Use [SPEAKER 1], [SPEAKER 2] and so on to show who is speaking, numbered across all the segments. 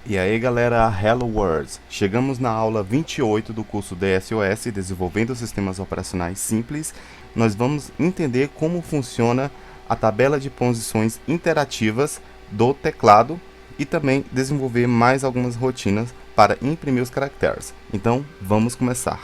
[SPEAKER 1] E aí galera, Hello World! Chegamos na aula 28 do curso DSOS, Desenvolvendo Sistemas Operacionais Simples. Nós vamos entender como funciona a tabela de posições interativas do teclado e também desenvolver mais algumas rotinas para imprimir os caracteres. Então, vamos começar!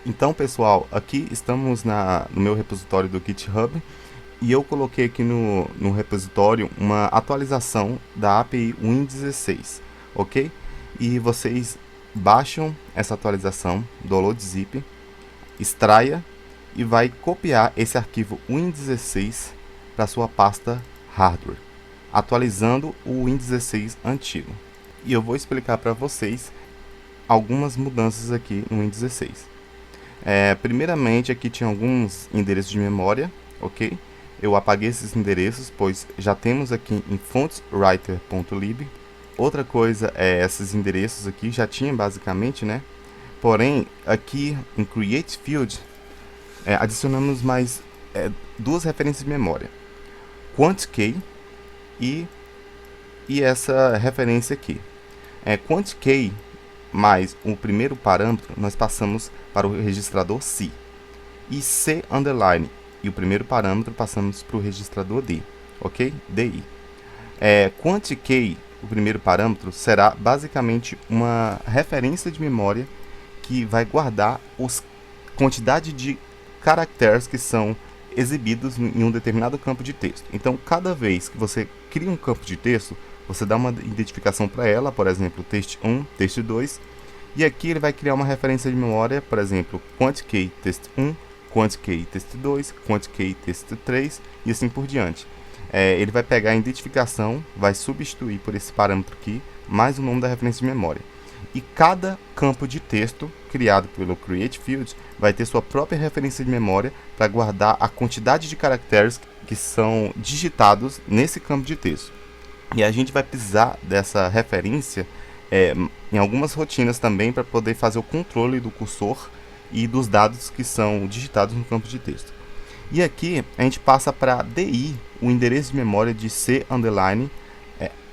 [SPEAKER 1] Então pessoal, aqui estamos no meu repositório do GitHub e eu coloquei aqui no repositório uma atualização da API Win16, ok? E vocês baixam essa atualização, download zip, extraia e vai copiar esse arquivo Win16 para sua pasta hardware, atualizando o Win16 antigo. E eu vou explicar para vocês algumas mudanças aqui no Win16. Primeiramente, aqui tinha alguns endereços de memória, ok? Eu apaguei esses endereços, pois já temos aqui em fontswriter.lib. Outra coisa é esses endereços aqui, já tinha basicamente, né? Porém, aqui em Create Field, adicionamos mais duas referências de memória. QuantKey e essa referência aqui. QuantKey mais o primeiro parâmetro, nós passamos para o registrador C. E C underline e o primeiro parâmetro passamos para o registrador D, ok? DI. QuantKey, o primeiro parâmetro, será basicamente uma referência de memória que vai guardar a quantidade de caracteres que são exibidos em um determinado campo de texto. Então, cada vez que você cria um campo de texto, você dá uma identificação para ela, por exemplo, test1, test2, e aqui ele vai criar uma referência de memória, por exemplo, QuantKey test1, QuantKey test2, QuantKey test3 e assim por diante. Ele vai pegar a identificação, vai substituir por esse parâmetro aqui, mais o nome da referência de memória. E cada campo de texto criado pelo Create Field vai ter sua própria referência de memória para guardar a quantidade de caracteres que são digitados nesse campo de texto. E a gente vai precisar dessa referência em algumas rotinas também para poder fazer o controle do cursor e dos dados que são digitados no campo de texto. E aqui a gente passa para DI o endereço de memória de C underline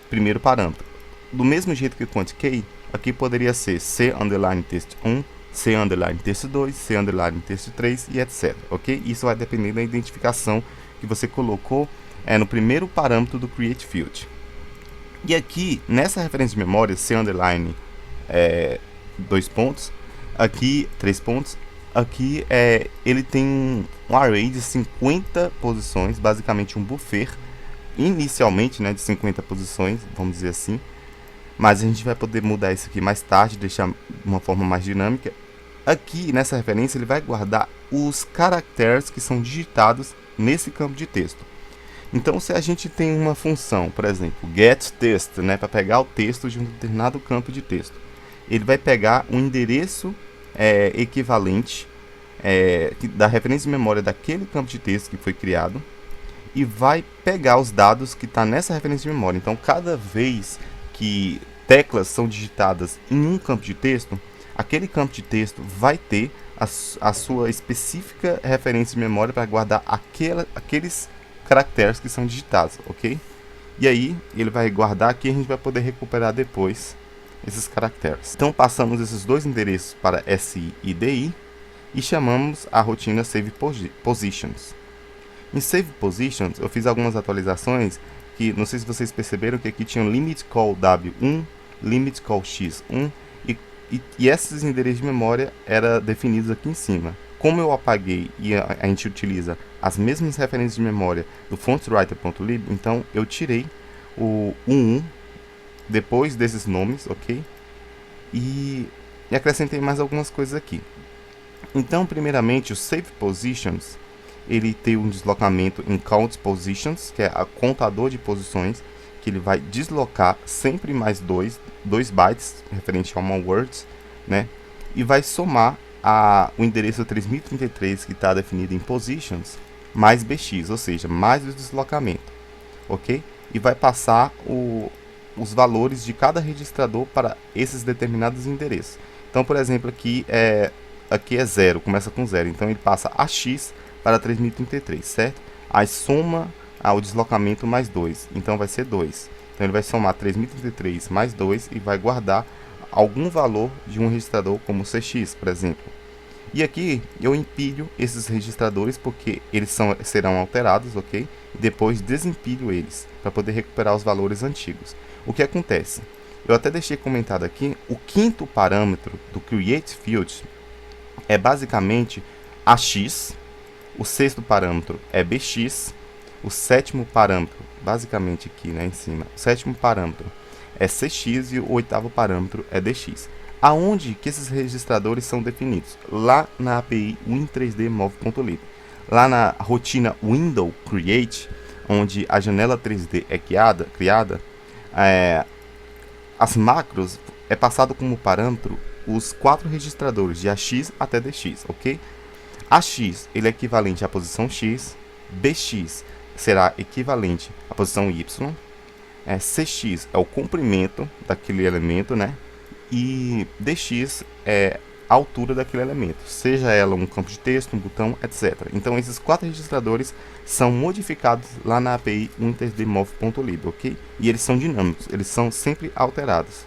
[SPEAKER 1] primeiro parâmetro. Do mesmo jeito que QuantKey, aqui poderia ser C underline test1, C underline test2, C underline test3 e etc. Ok? Isso vai depender da identificação que você colocou no primeiro parâmetro do Create Field. E aqui, nessa referência de memória, C underline 2 pontos, aqui 3 pontos, aqui ele tem um array de 50 posições, basicamente um buffer, inicialmente, né, de 50 posições, vamos dizer assim, mas a gente vai poder mudar isso aqui mais tarde, deixar de uma forma mais dinâmica. Aqui, nessa referência, ele vai guardar os caracteres que são digitados nesse campo de texto. Então, se a gente tem uma função, por exemplo, getText, né, para pegar o texto de um determinado campo de texto, ele vai pegar um endereço equivalente da referência de memória daquele campo de texto que foi criado e vai pegar os dados que estão nessa referência de memória. Então, cada vez que teclas são digitadas em um campo de texto, aquele campo de texto vai ter a sua específica referência de memória para guardar aqueles caracteres que são digitados, ok? E aí ele vai guardar aqui e a gente vai poder recuperar depois esses caracteres. Então passamos esses dois endereços para SI e DI e chamamos a rotina Save Positions. Em Save Positions eu fiz algumas atualizações que não sei se vocês perceberam que aqui tinha um limit call W1, limit call X1 e esses endereços de memória eram definidos aqui em cima. Como eu apaguei e a gente utiliza as mesmas referências de memória do fontswriter.lib, então eu tirei o 11 depois desses nomes, ok? E acrescentei mais algumas coisas aqui. Então, primeiramente, o Save Positions, ele tem um deslocamento em Count Positions, que é o contador de posições, que ele vai deslocar sempre mais 2 bytes, referente a uma words, né? e vai somar o endereço 3033 que está definido em positions mais bx, ou seja, mais o deslocamento, ok? E vai passar os valores de cada registrador para esses determinados endereços. Então, por exemplo, aqui é 0, começa com 0, então ele passa AX para 3033, certo? Aí soma o deslocamento mais 2, então vai ser 2. Então ele vai somar 3033 mais 2 e vai guardar algum valor de um registrador como CX, por exemplo. E aqui eu empilho esses registradores porque eles serão alterados, ok? E depois desempilho eles para poder recuperar os valores antigos. O que acontece? Eu até deixei comentado aqui, o quinto parâmetro do createField é basicamente AX, o sexto parâmetro é BX, o sétimo parâmetro, basicamente aqui, né, em cima, o sétimo parâmetro é CX e o oitavo parâmetro é DX. Aonde que esses registradores são definidos? Lá na API Win3D-Move.lib. Lá na rotina Window Create, onde a janela 3D é criada, as macros é passado como parâmetro os 4 registradores de AX até DX, ok? AX ele é equivalente à posição X, BX será equivalente à posição Y, CX é o comprimento daquele elemento, né? E DX é a altura daquele elemento, seja ela um campo de texto, um botão, etc. Então esses 4 registradores são modificados lá na API Win3D-Move.lib, ok? E eles são dinâmicos, eles são sempre alterados.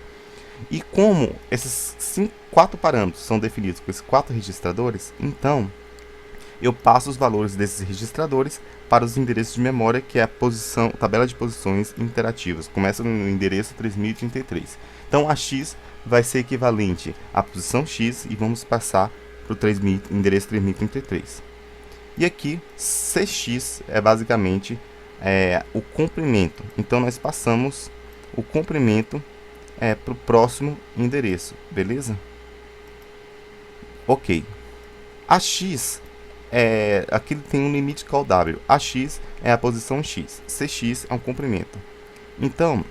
[SPEAKER 1] E como esses 4 parâmetros são definidos com esses 4 registradores, então eu passo os valores desses registradores para os endereços de memória, que é a tabela de posições interativas. Começa no endereço 3033. Então a X vai ser equivalente à posição X e vamos passar para o endereço 3033. E aqui CX é basicamente o comprimento. Então nós passamos o comprimento para o próximo endereço, beleza? Ok. A X aqui tem um limite call W. AX é a posição X, CX é um comprimento. Então,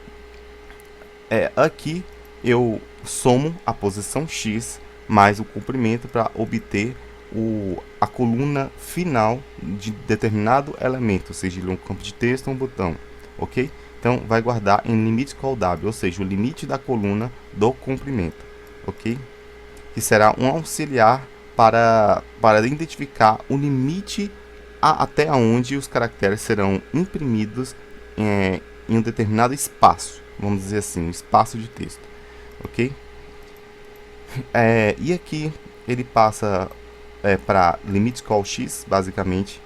[SPEAKER 1] aqui eu somo a posição X mais o comprimento para obter a coluna final de determinado elemento, seja ele um campo de texto ou um botão, ok? Então, vai guardar em limite call W, ou seja, o limite da coluna do comprimento, ok? Que será um auxiliar para identificar o limite até onde os caracteres serão imprimidos em um determinado espaço, vamos dizer assim, um espaço de texto, ok? E aqui ele passa para limit call x, basicamente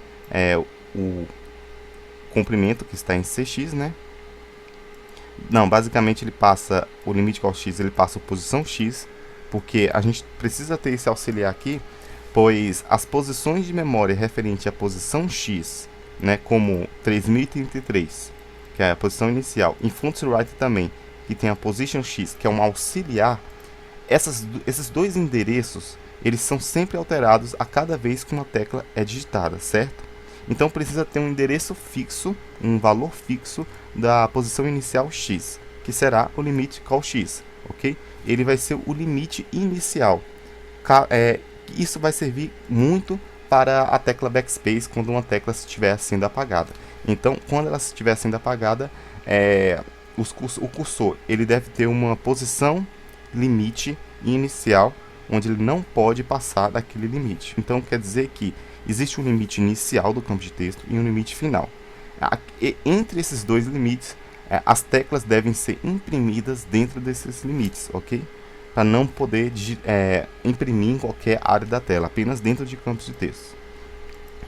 [SPEAKER 1] o comprimento que está em cx, né? Não, basicamente ele passa o limit call x, ele passa a posição x, porque a gente precisa ter esse auxiliar aqui, pois as posições de memória referente à posição X, né, como 3033, que é a posição inicial, e function right também, que tem a position X, que é um auxiliar, esses dois endereços, eles são sempre alterados a cada vez que uma tecla é digitada, certo? Então precisa ter um endereço fixo, um valor fixo da posição inicial X, que será o limite call X, ok? Ele vai ser o limite inicial. Isso vai servir muito para a tecla backspace quando uma tecla estiver sendo apagada. Então, quando ela estiver sendo apagada, o cursor ele deve ter uma posição limite inicial, onde ele não pode passar daquele limite. Então, quer dizer que existe um limite inicial do campo de texto e um limite final. Entre esses dois limites, as teclas devem ser imprimidas dentro desses limites, ok? Para não poder imprimir em qualquer área da tela, apenas dentro de campos de texto.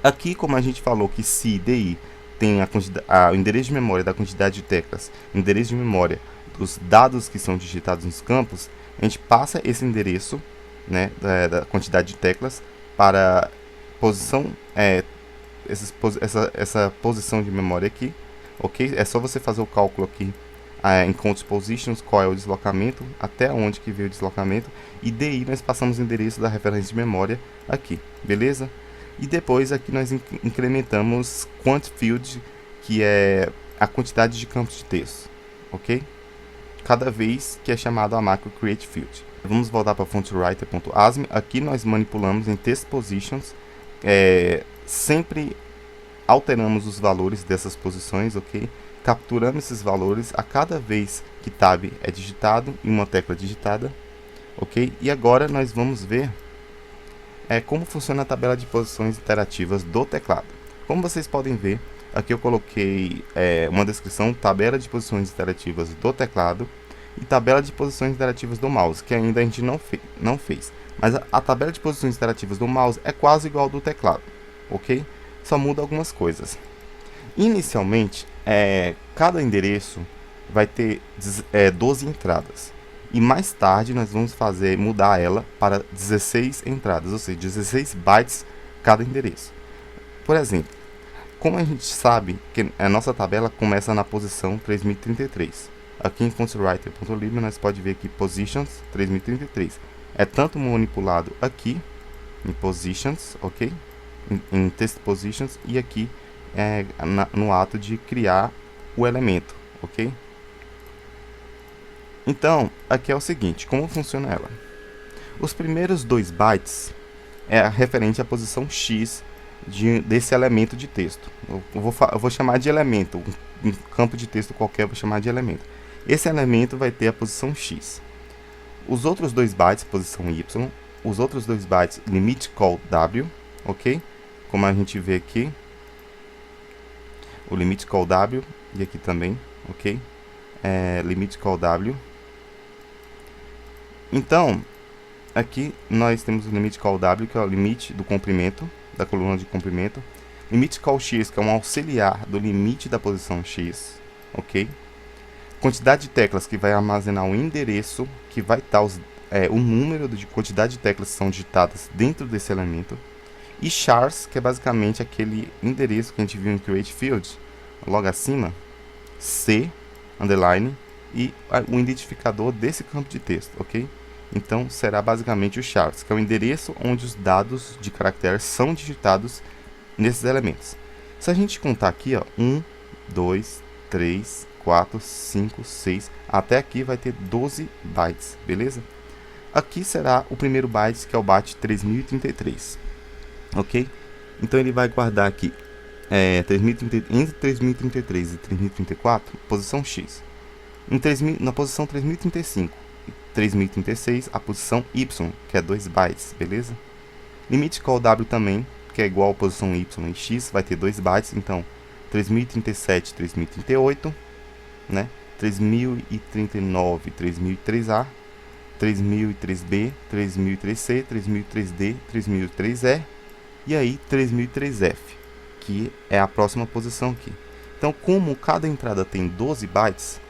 [SPEAKER 1] Aqui, como a gente falou que se e DI tem o endereço de memória da quantidade de teclas, endereço de memória dos dados que são digitados nos campos, a gente passa esse endereço, né, da quantidade de teclas para posição, essa posição de memória aqui, ok? É só você fazer o cálculo aqui em Count Positions, qual é o deslocamento, até onde que veio o deslocamento, e DI nós passamos o endereço da referência de memória aqui, beleza? E depois aqui nós incrementamos QuantField, que é a quantidade de campos de texto, ok? Cada vez que é chamado a macro createField. Vamos voltar para fontwriter.asm. Aqui nós manipulamos em text positions, sempre alteramos os valores dessas posições, ok? Capturamos esses valores a cada vez que tab é digitado em uma tecla digitada, ok? E agora nós vamos ver como funciona a tabela de posições interativas do teclado. Como vocês podem ver, aqui eu coloquei uma descrição: tabela de posições interativas do teclado e tabela de posições interativas do mouse, que ainda a gente não fez. Mas a tabela de posições interativas do mouse é quase igual ao do teclado, ok? Só muda algumas coisas. Inicialmente, cada endereço vai ter 12 entradas. E mais tarde nós vamos mudar ela para 16 entradas, ou seja, 16 bytes cada endereço. Por exemplo, como a gente sabe que a nossa tabela começa na posição 3033. Aqui em fontwriter.lib nós pode ver aqui positions 3033. É tanto manipulado aqui em positions, ok? Em text positions, e aqui no ato de criar o elemento, ok? Então, aqui é o seguinte: como funciona ela? Os primeiros 2 bytes é referente à posição X desse elemento de texto. Eu vou chamar de elemento, um campo de texto qualquer eu vou chamar de elemento. Esse elemento vai ter a posição X. Os outros 2 bytes, posição Y. Os outros 2 bytes, limit call W, ok? Como a gente vê aqui, o limit call W, e aqui também, ok? Limit call W. Então, aqui nós temos o limit call W, que é o limite do comprimento, da coluna de comprimento. Limit call X, que é um auxiliar do limite da posição X, ok? Quantidade de teclas, que vai armazenar o endereço, que vai estar o número de quantidade de teclas que são digitadas dentro desse elemento. E chars, que é basicamente aquele endereço que a gente viu em create field, logo acima, C, underline, e o identificador desse campo de texto, ok? Então, será basicamente o chars, que é o endereço onde os dados de caracteres são digitados nesses elementos. Se a gente contar aqui, ó, 1, 2, 3, 4, 5, 6, até aqui vai ter 12 bytes, beleza? Aqui será o primeiro byte, que é o byte 3033, ok? Então, ele vai guardar aqui entre 3033 e 3034, posição X. Na posição 3035 e 3036, a posição Y, que é 2 bytes, beleza? Limite call W também, que é igual a posição Y e X, vai ter 2 bytes, então 3037, 3038, né? 3039, 3003A, 3003B, 3003C, 3003D, 3003E e aí 3003F, que é a próxima posição aqui. Então, como cada entrada tem 12 bytes,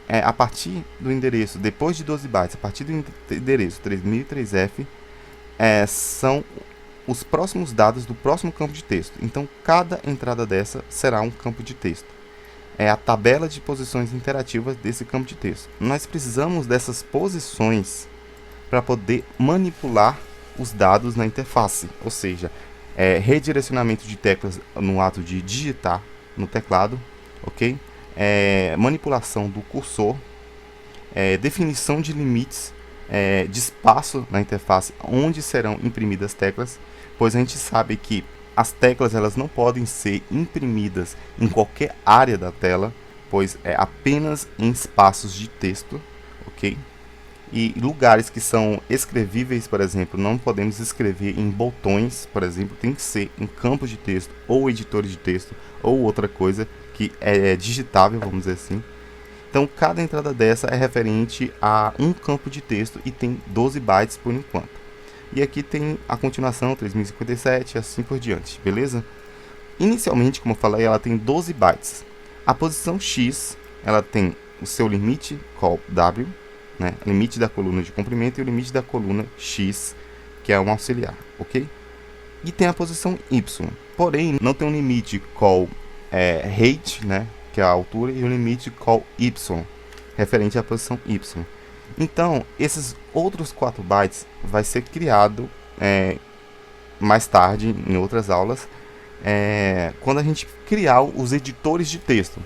[SPEAKER 1] a partir do endereço, depois de 12 bytes, a partir do endereço 3003F, são os próximos dados do próximo campo de texto. Então, cada entrada dessa será um campo de texto. É a tabela de posições interativas desse campo de texto. Nós precisamos dessas posições para poder manipular os dados na interface, ou seja, redirecionamento de teclas no ato de digitar no teclado, ok? Manipulação do cursor, definição de limites de espaço na interface onde serão imprimidas teclas, pois a gente sabe que as teclas elas não podem ser imprimidas em qualquer área da tela, pois é apenas em espaços de texto, ok? E lugares que são escrevíveis, por exemplo, não podemos escrever em botões, por exemplo, tem que ser em campos de texto ou editores de texto ou outra coisa que é digitável, vamos dizer assim. Então, cada entrada dessa é referente a um campo de texto e tem 12 bytes por enquanto. E aqui tem a continuação, 3057, assim por diante, beleza? Inicialmente, como eu falei, ela tem 12 bytes. A posição X, ela tem o seu limite call W, né? Limite da coluna de comprimento e o limite da coluna X, que é um auxiliar, ok? E tem a posição Y, porém não tem um limite call height, né? Que é a altura, e o limite call Y, referente à posição Y. Então, esses outros 4 bytes vai ser criado mais tarde, em outras aulas, quando a gente criar os editores de texto.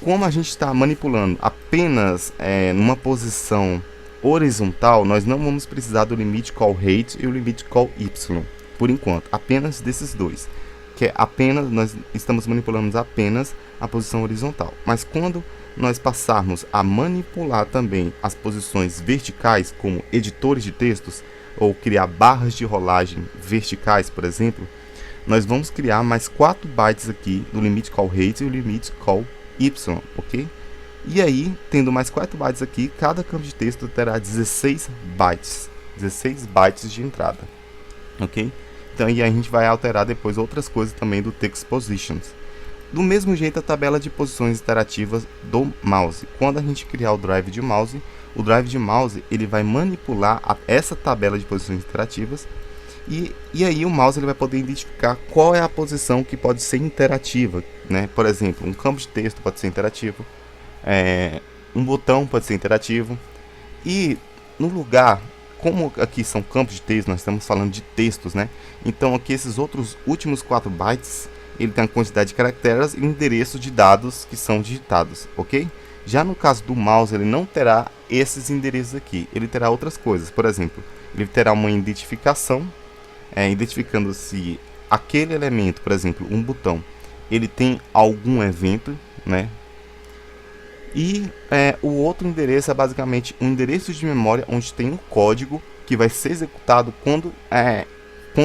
[SPEAKER 1] Como a gente está manipulando apenas numa posição horizontal, nós não vamos precisar do limit call height e o limit call y, por enquanto, apenas desses dois, que é apenas, nós estamos manipulando apenas a posição horizontal. Mas quando nós passarmos a manipular também as posições verticais, como editores de textos, ou criar barras de rolagem verticais, por exemplo, nós vamos criar mais 4 bytes aqui do limit call height e o limit call y, ok? E aí, tendo mais 4 bytes aqui, cada campo de texto terá 16 bytes de entrada, ok? Então, e aí a gente vai alterar depois outras coisas também do text positions. Do mesmo jeito, a tabela de posições interativas do mouse. Quando a gente criar o drive de mouse, ele vai manipular essa tabela de posições interativas e aí o mouse ele vai poder identificar qual é a posição que pode ser interativa, né? Por exemplo, um campo de texto pode ser interativo, um botão pode ser interativo, e no lugar, como aqui são campos de texto, nós estamos falando de textos, né? Então aqui esses outros últimos 4 bytes, ele tem a quantidade de caracteres e endereços de dados que são digitados, ok? Já no caso do mouse, ele não terá esses endereços aqui, ele terá outras coisas. Por exemplo, ele terá uma identificação, identificando se aquele elemento, por exemplo, um botão, ele tem algum evento, né? E o outro endereço é basicamente um endereço de memória onde tem um código que vai ser executado quando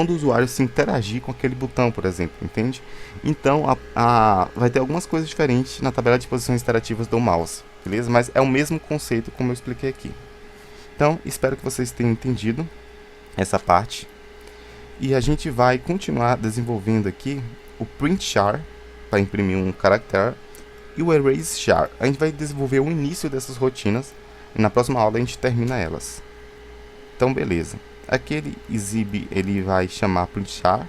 [SPEAKER 1] o usuário se interagir com aquele botão, por exemplo, entende? Então, vai ter algumas coisas diferentes na tabela de posições interativas do mouse, beleza? Mas é o mesmo conceito como eu expliquei aqui. Então, espero que vocês tenham entendido essa parte. E a gente vai continuar desenvolvendo aqui o print char, para imprimir um caractere, e o erase char. A gente vai desenvolver o início dessas rotinas, e na próxima aula a gente termina elas. Então, beleza. Aqui ele vai chamar print char,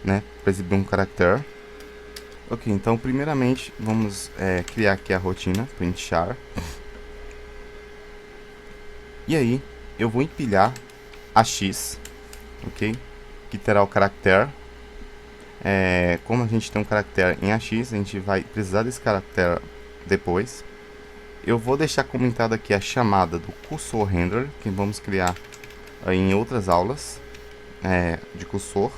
[SPEAKER 1] né, para exibir um caractere. Ok, então primeiramente vamos criar aqui a rotina print char. E aí eu vou empilhar a x, ok, que terá o caractere. Como a gente tem um caractere em AX, a gente vai precisar desse caractere depois. Eu vou deixar comentado aqui a chamada do cursor handler, que vamos criar em outras aulas de cursor.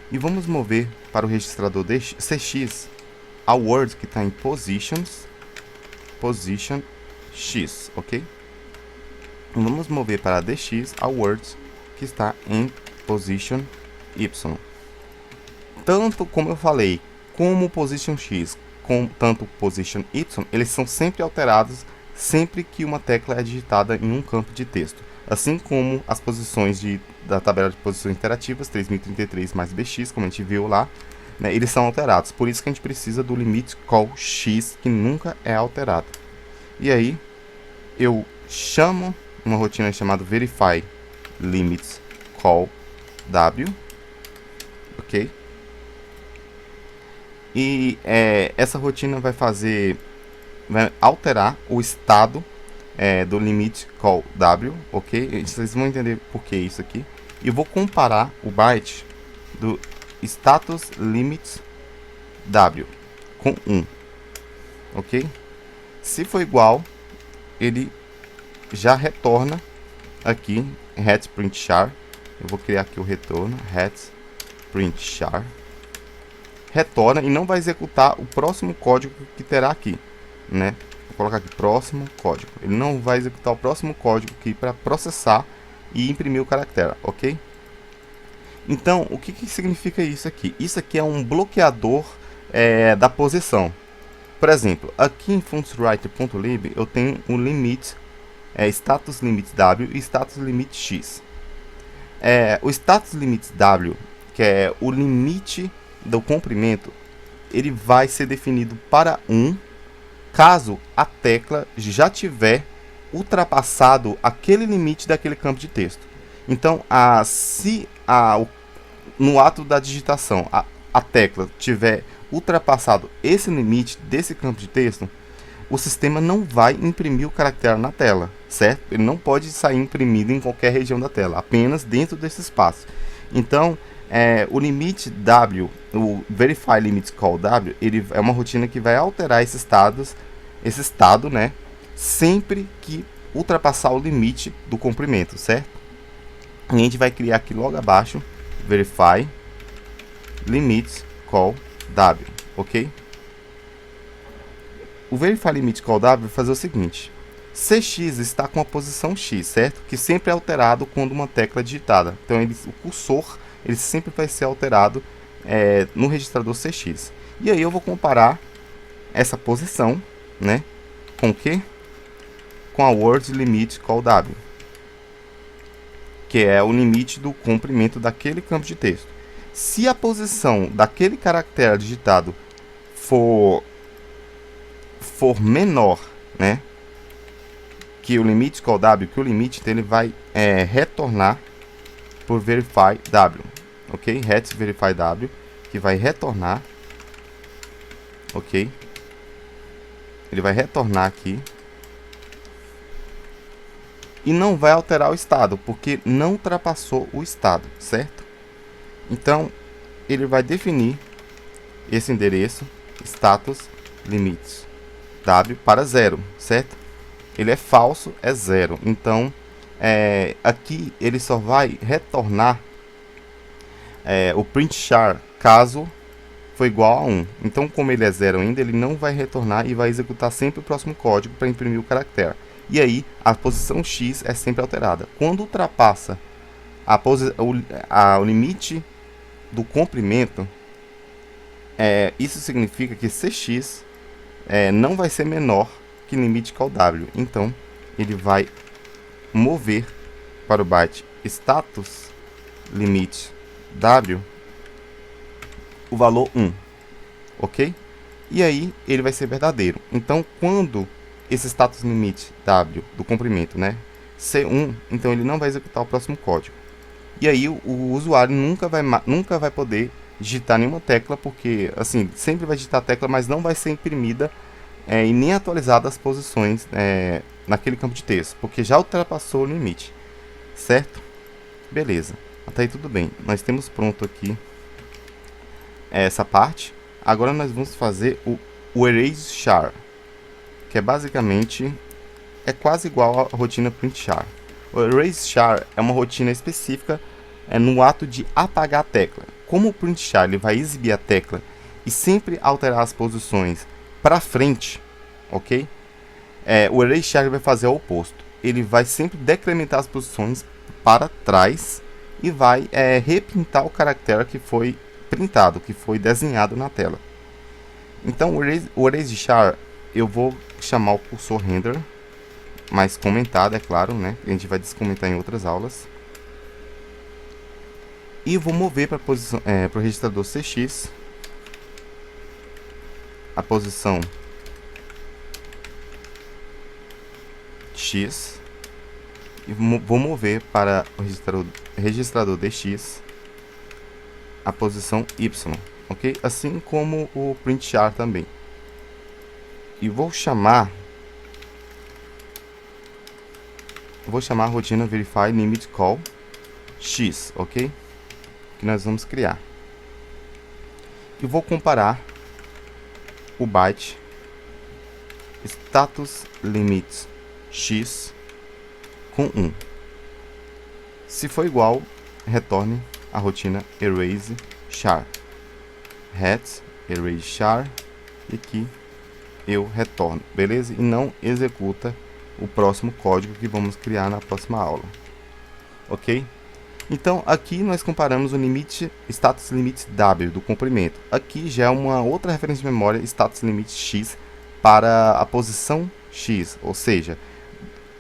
[SPEAKER 1] E vamos mover para o registrador de CX a word que está em position X, ok? E vamos mover para DX a word que está em position Y. Tanto como eu falei, como position X, tanto position Y, eles são sempre alterados sempre que uma tecla é digitada em um campo de texto. Assim como as posições da tabela de posições interativas, 3033 mais BX, como a gente viu lá, né, eles são alterados. Por isso que a gente precisa do limit call X, que nunca é alterado. E aí, eu chamo uma rotina chamada verify limits call W, ok? E essa rotina vai alterar o estado do limit call W, ok? Vocês vão entender por que isso aqui. E vou comparar o byte do status limit W com 1, ok? Se for igual, ele já retorna aqui hat print char. Eu vou criar aqui o retorno hat print char. Retorna e não vai executar o próximo código que terá aqui, né? Vou colocar aqui próximo código. Ele não vai executar o próximo código aqui para processar e imprimir o caractere, ok? Então, o que significa isso aqui? Isso aqui é um bloqueador da posição. Por exemplo, aqui em functionwriter.lib eu tenho um limite status limit W e status limit X. O status limit W, que é o limite do comprimento, ele vai ser definido para 1 caso a tecla já tiver ultrapassado aquele limite daquele campo de texto. Então, se no ato da digitação a tecla tiver ultrapassado esse limite desse campo de texto, o sistema não vai imprimir o caractere na tela, certo? Ele não pode sair imprimido em qualquer região da tela, apenas dentro desse espaço. Então, o limite W, o verify limit call W, ele é uma rotina que vai alterar esse estado, né, sempre que ultrapassar o limite do comprimento, certo? E a gente vai criar aqui logo abaixo, verify limit call w, ok? O verify limit call w vai fazer o seguinte: cx está com a posição x, certo? Que sempre é alterado quando uma tecla é digitada. Então o cursor ele sempre vai ser alterado no registrador cx. E aí eu vou comparar essa posição, né, com o quê? Com a word limit call w, que é o limite do comprimento daquele campo de texto. Se a posição daquele caractere digitado for menor, né, que o limite call w, que o limite então ele vai retornar por verify w, ok? Ret verify w, que vai retornar, ok? Ele vai retornar aqui e não vai alterar o estado, porque não ultrapassou o estado, certo? Então, ele vai definir esse endereço status limits w para 0, certo? Ele é falso, é 0. Então, aqui ele só vai retornar o print char caso for igual a 1. Então, como ele é 0 ainda, ele não vai retornar e vai executar sempre o próximo código para imprimir o caractere. E aí, a posição x é sempre alterada. Quando ultrapassa o limite do comprimento, isso significa que cx não vai ser menor que limite call w. Então, ele vai mover para o byte status limit w o valor 1, ok? E aí, ele vai ser verdadeiro. Então, quando esse status limit w do comprimento, né, C1, então ele não vai executar o próximo código. E aí o usuário nunca vai poder digitar nenhuma tecla, porque assim, sempre vai digitar a tecla, mas não vai ser imprimida e nem atualizada as posições naquele campo de texto, porque já ultrapassou o limite, certo? Beleza, até aí tudo bem. Nós temos pronto aqui essa parte. Agora nós vamos fazer o erase char, que é basicamente quase igual à rotina print char. O erase char é uma rotina específica no ato de apagar a tecla. Como o print char ele vai exibir a tecla e sempre alterar as posições para frente, ok? O erase char vai fazer o oposto. Ele vai sempre decrementar as posições para trás e vai repintar o caractere que foi printado, que foi desenhado na tela. Então o erase char eu vou chamar o cursor render, mais comentado, é claro, né? A gente vai descomentar em outras aulas. E vou mover para o registrador cx a posição x e vou mover para o registrador dx a posição y, ok? Assim como o print char também. E vou chamar a rotina verify limit call x, ok? Que nós vamos criar. E vou comparar o byte status limit x com 1. Se for igual, retorne a rotina erase char. Ret erase char, e aqui eu retorno, beleza? E não executa o próximo código que vamos criar na próxima aula, ok? Então aqui nós comparamos o limite status limit w do comprimento. Aqui já é uma outra referência de memória status limit x para a posição x, ou seja,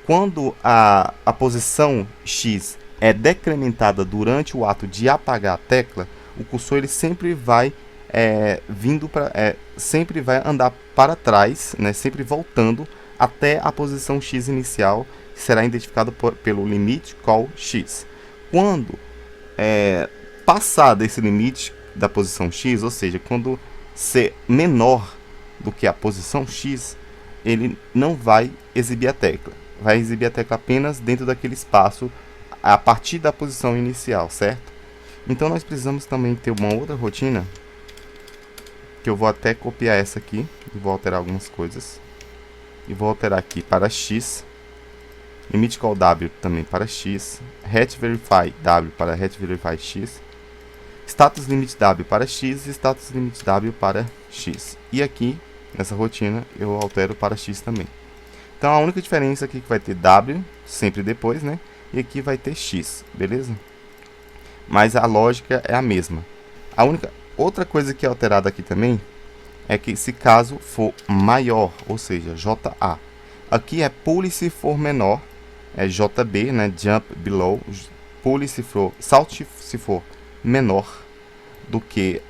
[SPEAKER 1] quando a posição x é decrementada durante o ato de apagar a tecla, o cursor ele sempre vai sempre vai andar para trás, né, sempre voltando até a posição x inicial, que será identificada pelo limite call x. Quando passar desse limite da posição x, ou seja, quando ser menor do que a posição x, ele não vai exibir a tecla. Vai exibir a tecla apenas dentro daquele espaço a partir da posição inicial, certo? Então nós precisamos também ter uma outra rotina, que eu vou até copiar essa aqui, e vou alterar algumas coisas. E vou alterar aqui para x, limit call W também para X, hat verify W para hat verify X, status limit W para X e status limit W para X. E aqui, nessa rotina, eu altero para X também. Então a única diferença aqui é que vai ter W, sempre depois, né? E aqui vai ter X, beleza? Mas a lógica é a mesma. A única outra coisa que é alterada aqui também é que se caso for maior, ou seja, JA. Aqui é pule se for menor, é JB, né? Jump below. Pule se for, salte se for menor do que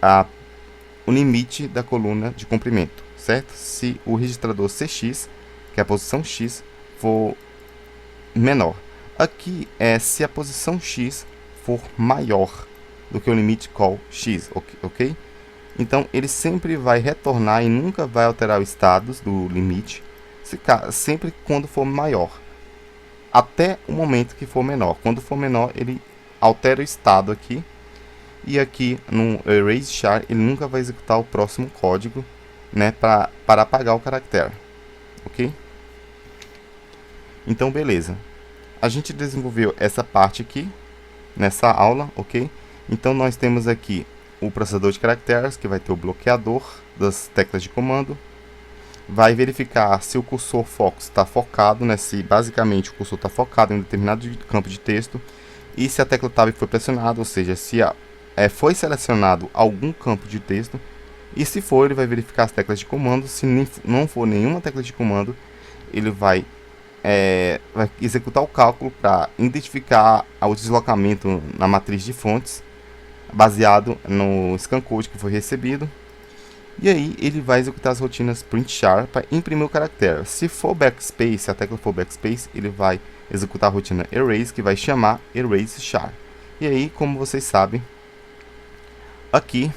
[SPEAKER 1] o limite da coluna de comprimento, certo? Se o registrador CX, que é a posição X, for menor. Aqui é se a posição X for maior do que o limite call X, ok? Então ele sempre vai retornar e nunca vai alterar o status do limite, sempre quando for maior, até o momento que for menor. Quando for menor, ele altera o estado aqui, e aqui no erase char ele nunca vai executar o próximo código, né, para apagar o caractere, ok? Então beleza, a gente desenvolveu essa parte aqui nessa aula, ok? Então nós temos aqui o processador de caracteres, que vai ter o bloqueador das teclas de comando, vai verificar se o cursor foco está focado, né? Se basicamente o cursor está focado em um determinado campo de texto, e se a tecla Tab foi pressionada, ou seja, se foi selecionado algum campo de texto, e se for, ele vai verificar as teclas de comando. Se não for nenhuma tecla de comando, ele vai executar o cálculo para identificar o deslocamento na matriz de fontes, baseado no scan code que foi recebido. E aí ele vai executar as rotinas print char para imprimir o caractere. Se for backspace, se a tecla for backspace, ele vai executar a rotina erase, que vai chamar erase char. E aí, como vocês sabem, aqui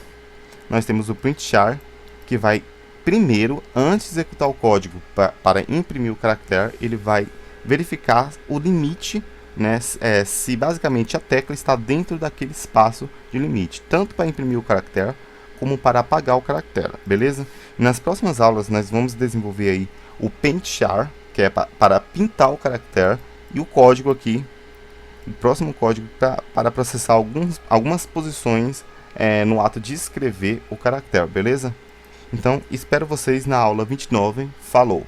[SPEAKER 1] nós temos o print char, que vai primeiro, antes de executar o código para imprimir o caractere, ele vai verificar o limite, né, se basicamente a tecla está dentro daquele espaço de limite, tanto para imprimir o caractere como para apagar o caractere, beleza? E nas próximas aulas nós vamos desenvolver aí o paint char, que é para pintar o caractere, e o código aqui, o próximo código para processar algumas posições no ato de escrever o caractere, beleza? Então espero vocês na aula 29, falou!